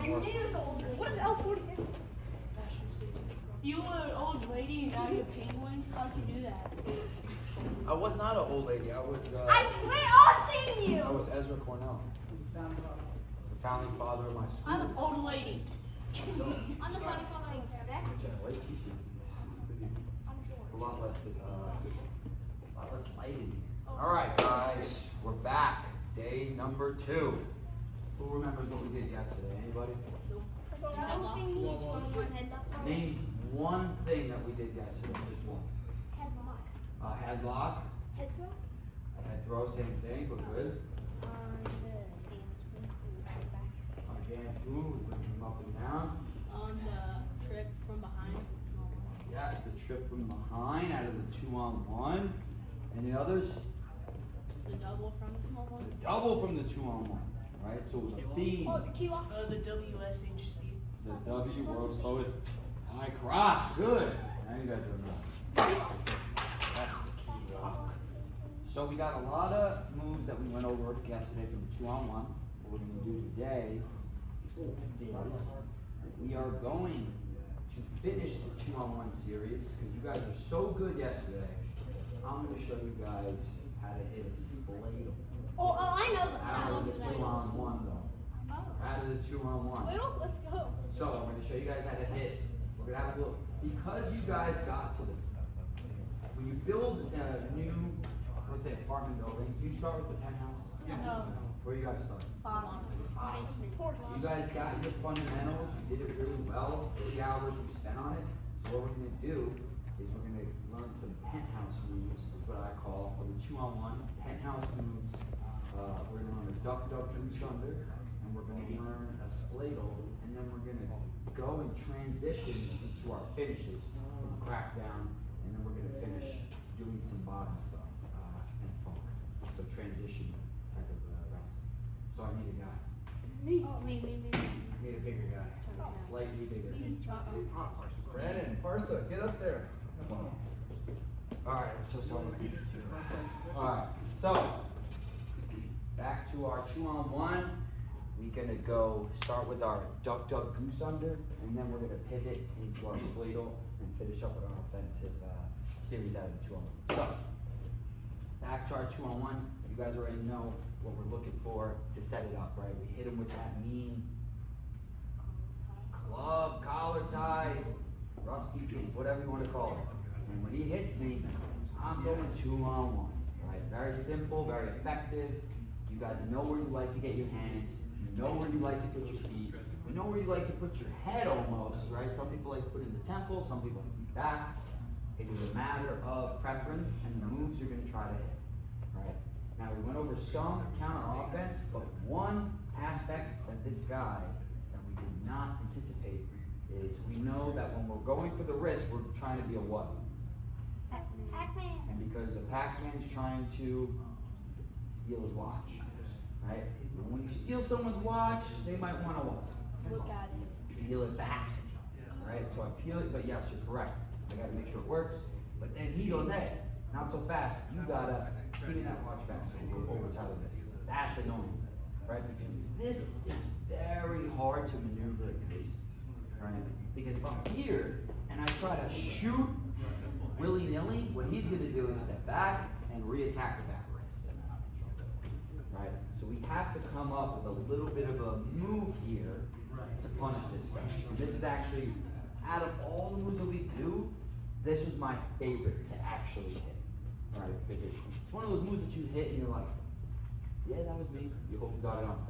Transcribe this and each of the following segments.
knew the old lady. What is L46? You were an old lady and now you're a penguin? How'd you do that? I was not an old lady. I was. We all seen you. I was Ezra Cornell. The founding father of my school. I'm an old lady. I'm the funny following Jack. A lot less lighting. All right, guys, we're back. Day number 2. Who remembers what we did yesterday? Anybody? Name one thing that we did yesterday. Just one. Headlock. Head throw, same thing, but good. On a dance move, we bring them up and down. On the trip from behind. Yes, the trip from behind out of the 2-on-1. Any others? The double from the 2-on-1. The double from the 2-on-1. Right? So it was a theme. Oh, the key lock. The WSHC. The W, world's slowest high crotch. Good. Now you guys remember. That's the key lock. So we got a lot of moves that we went over yesterday from the 2-on-1. What we're going to do today is we are going to finish the 2-on-1 series because you guys are so good yesterday. I'm going to show you guys how to hit a spladle. Oh, I know that. Out of the 2-on-1 though. Out of the 2-on-1. Let's go. So I'm going to show you guys how to hit. We're going to have a look. Because you guys got to the, when you build a new, let's say apartment building, you start with the penthouse? No. Where you got to start? Bottom. You guys got your fundamentals, you did it really well, 3 hours we spent on it. So what we're going to do is we're going to learn some penthouse moves, is what I call, for the 2-on-1, penthouse moves. We're going to learn a duck, goose under, and we're going to learn a spladle, and then we're going to go and transition into our finishes from crackdown, and then we're going to finish doing some bottom stuff and funk. So transition type of rest. So I need a guy. Me. Oh, me. I need a bigger guy. Slightly bigger. Brandon, Parsa, get up there. Come on. Alright, I'm so sorry about these two. Alright, so back to our 2-on-1. We're gonna go start with our duck, goose under, and then we're gonna pivot into our spladle and finish up with our offensive series out of the 2-on-1. So, back to our 2-on-1. You guys already know what we're looking for to set it up, right? We hit him with that mean club, collar tie, rusty joint, whatever you want to call it. And when he hits me, I'm going 2-on-1, right? Very simple, very effective. You guys know where you like to get your hands. You know where you like to put your feet. You know where you like to put your head almost, right? Some people like to put it in the temple, some people like to be back. It is a matter of preference and the moves you're going to try to hit, right? Now we went over some counter offense, but one aspect that this guy that we did not anticipate is we know that when we're going for the wrist, we're trying to be a what? Pac-Man. And because a Pac-Man is trying to steal his watch, right? And when you steal someone's watch, they might want to what? Look at it. Steal it back, right? So I peel it, but yes, you're correct. I got to make sure it works. But then he goes, hey, not so fast. You gotta give me that watch back so we'll overtime this. That's annoying, right? Because this is very hard to maneuver this, right? Because if I'm here and I try to shoot willy-nilly, what he's gonna do is step back and re-attack with that wrist, right? So we have to come up with a little bit of a move here to punish this guy. And this is actually, out of all the moves that we do, this was my favorite to actually hit, right? Because it's one of those moves that you hit and you're like, yeah, that was me. You hope you got it on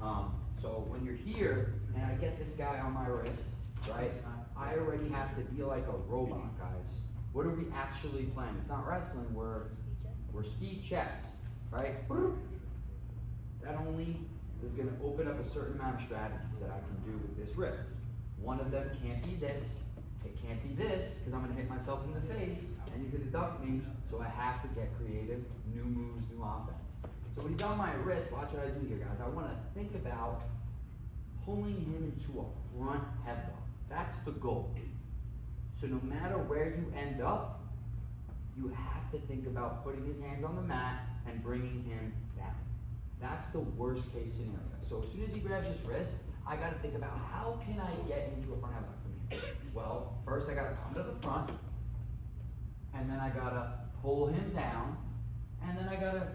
film. So when you're here and I get this guy on my wrist, right? I already have to be like a robot, guys. What are we actually playing? It's not wrestling. We're speed chess, right? That only is going to open up a certain amount of strategies that I can do with this wrist. One of them can't be this. It can't be this, because I'm going to hit myself in the face, and he's going to duck me, so I have to get creative, new moves, new offense. So when he's on my wrist, watch what I do here, guys. I want to think about pulling him into a front headlock. That's the goal. So no matter where you end up, you have to think about putting his hands on the mat and bringing him down. That's the worst case scenario. So as soon as he grabs his wrist, I gotta think about how can I get into a front headlock from here? Well, first I gotta come to the front, and then I gotta pull him down, and then I gotta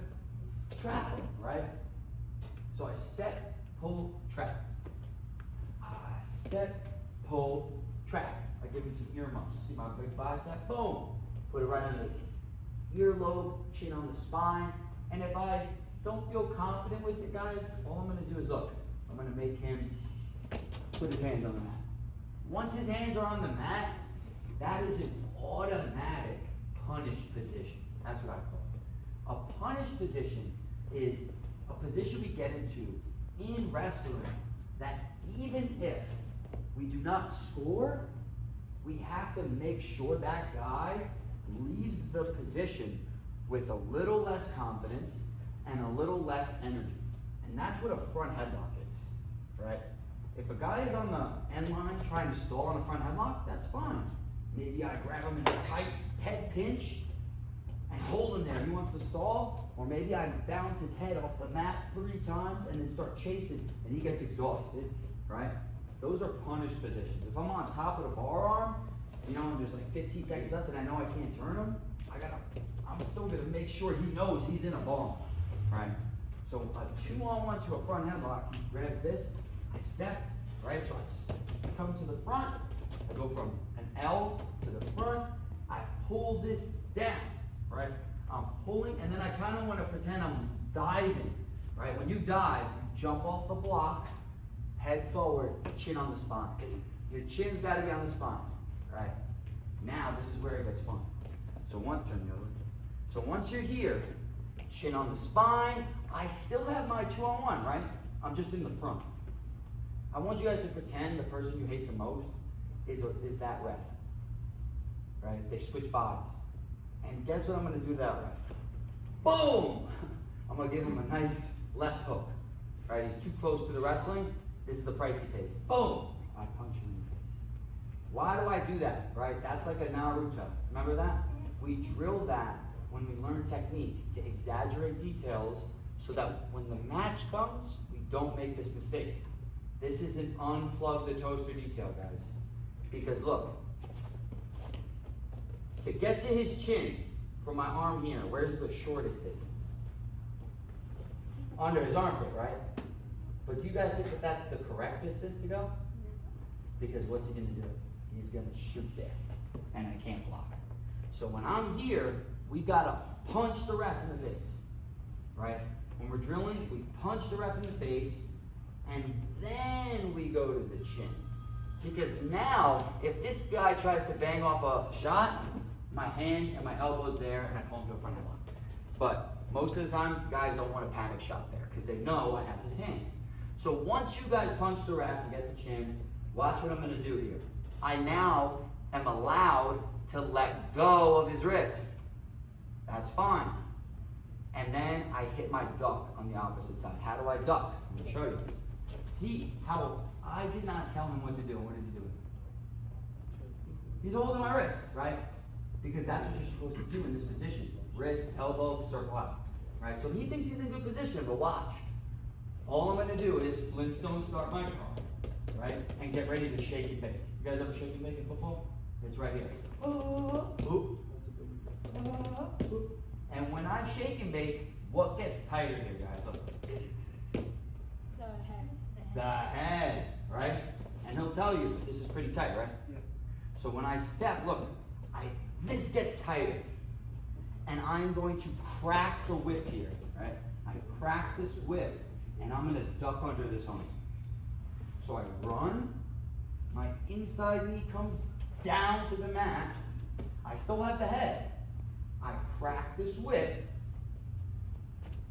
trap him, right? So I step, pull, trap. Step, pull, trap. I give him some earmuffs. See my big bicep? Boom! Put it right on the earlobe, chin on the spine. And if I don't feel confident with it, guys, all I'm gonna do is look. I'm gonna make him put his hands on the mat. Once his hands are on the mat, that is an automatic punished position. That's what I call it. A punished position is a position we get into in wrestling that even if we do not score, we have to make sure that guy leaves the position with a little less confidence and a little less energy. And that's what a front headlock is, right? If a guy is on the end line trying to stall on a front headlock, that's fine. Maybe I grab him in a tight head pinch and hold him there. He wants to stall, or maybe I bounce his head off the mat 3 times and then start chasing, and he gets exhausted, right? Those are punished positions. If I'm on top of the bar arm, and there's like 15 seconds left and I know I can't turn him, I'm still gonna make sure he knows he's in a bomb, right? So a 2-on-1 to a front headlock, he grabs this, I step, right? So I come to the front, I go from an L to the front, I pull this down, right? I'm pulling, and then I kind of want to pretend I'm diving, right? When you dive, you jump off the block, head forward, chin on the spine. Your chin's got to be on the spine, right? Now, this is where it gets fun. So turn the other way. So once you're here, chin on the spine, I still have my 2-on-1, right? I'm just in the front. I want you guys to pretend the person you hate the most is that ref, right? They switch bodies. And guess what I'm gonna do to that ref? Boom! I'm gonna give him a nice left hook, right? He's too close to the wrestling. This is the price he pays. Boom! I punch him in the face. Why do I do that, right? That's like a Naruto. Remember that? We drill that when we learn technique to exaggerate details so that when the match comes, we don't make this mistake. This is an unplug the toaster detail, guys. Because look, to get to his chin from my arm here, where's the shortest distance? Under his armpit, right? But do you guys think that that's the correct distance to go? Because what's he gonna do? He's gonna shoot there, and I can't block. So when I'm here, we gotta punch the ref in the face, right? When we're drilling, we punch the ref in the face, and then we go to the chin. Because now, if this guy tries to bang off a shot, my hand and my elbow's there, and I pull him to a front headlock. But most of the time, guys don't want a panic shot there, because they know I have this hand. So once you guys punch the ref and get the chin, watch what I'm gonna do here. I now am allowed to let go of his wrist. That's fine. And then I hit my duck on the opposite side. How do I duck? I'm gonna show you. See how I did not tell him what to do. What is he doing? He's holding my wrist, right? Because that's what you're supposed to do in this position. Wrist, elbow, circle out, right? So he thinks he's in good position, but watch. All I'm gonna do is Flintstone start my car, right? And get ready to shake and bake. You guys ever shake and bake in football? It's right here. Oop. And when I shake and bake, what gets tighter here, guys? Look. The head, right? And he'll tell you, this is pretty tight, right? Yeah. So when I step, look, this gets tighter. And I'm going to crack the whip here, right? I crack this whip, and I'm gonna duck under this arm. So I run, my inside knee comes down to the mat. I still have the head. I crack this whip,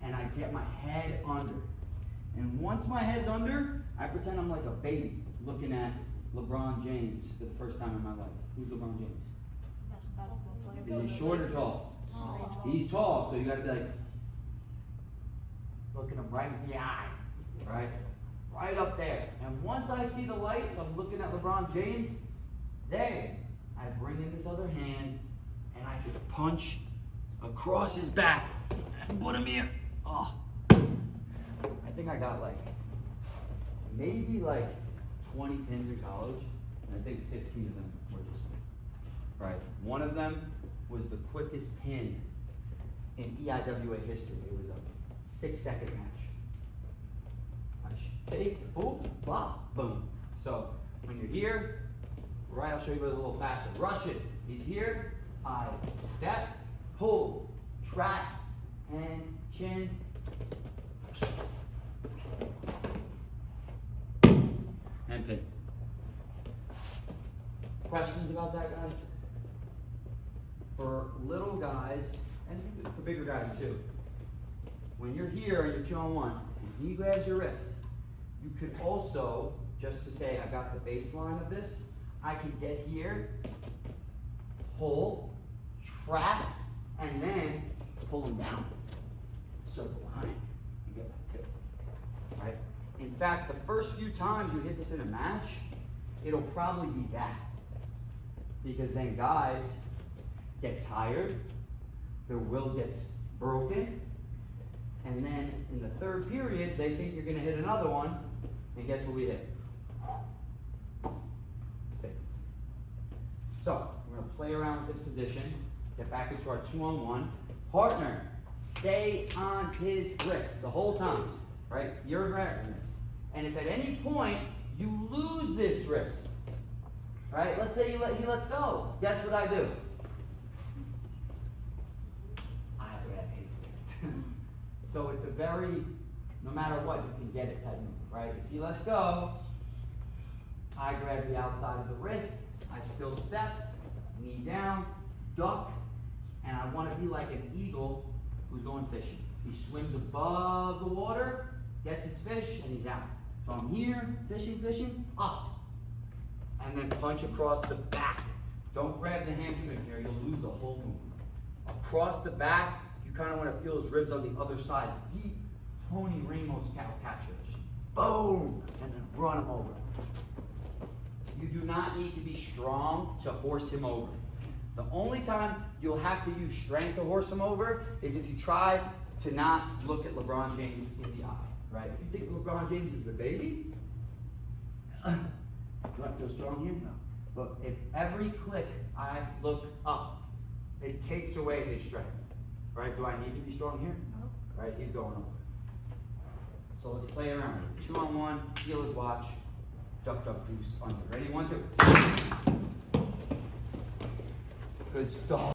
and I get my head under. And once my head's under, I pretend I'm like a baby looking at LeBron James for the first time in my life. Who's LeBron James? Is he short or tall? He's tall, so you gotta be like, looking him right in the eye, right? Right up there. And once I see the lights, I'm looking at LeBron James, then I bring in this other hand, and I can punch across his back and put him here. Oh. I think I got like maybe like 20 pins in college, and I think 15 of them were this one. Right? One of them was the quickest pin in EIWA history. It was a 6-second match. Take, boom, bop, boom. So when you're here, right, I'll show you a little faster. Rush it. He's here. I step, pull, track, and chin. And pin. Questions about that, guys? For little guys, and for bigger guys too, when you're here and you're 2-on-1, and he grabs your wrist, you could also, just to say I got the baseline of this, I could get here, pull, trap, and then pull him down. Circle behind, and get back to it. Right? In fact, the first few times you hit this in a match, it'll probably be that. Because then guys get tired, their will gets broken, and then in the third period, they think you're gonna hit another one, and guess what we hit? Stay. So, we're gonna play around with this position, get back into our 2-on-1. Partner, stay on his wrist the whole time, right? You're grabbing this. And if at any point you lose this wrist, right? Let's say he lets go. Guess what I do? I grab his wrist. So it's a very, no matter what, you can get it type move, right? If he lets go, I grab the outside of the wrist, I still step, knee down, duck, and I want to be like an eagle who's going fishing. He swims above the water, gets his fish, and he's out. So I'm here, fishing, up. And then punch across the back. Don't grab the hamstring here, you'll lose the whole move. Across the back, you kind of want to feel his ribs on the other side. Deep Tony Ramos cow catcher. Just boom, and then run him over. You do not need to be strong to horse him over. The only time you'll have to use strength to horse him over is if you try to not look at LeBron James in the eye, right? If you think LeBron James is the baby, do I feel strong here? No. But if every click I look up, it takes away his strength, right? Do I need to be strong here? No. Right, he's going over. So let's play around. 2-on-1, steal his watch, duck, goose, under. Ready? 1, 2. Good stuff.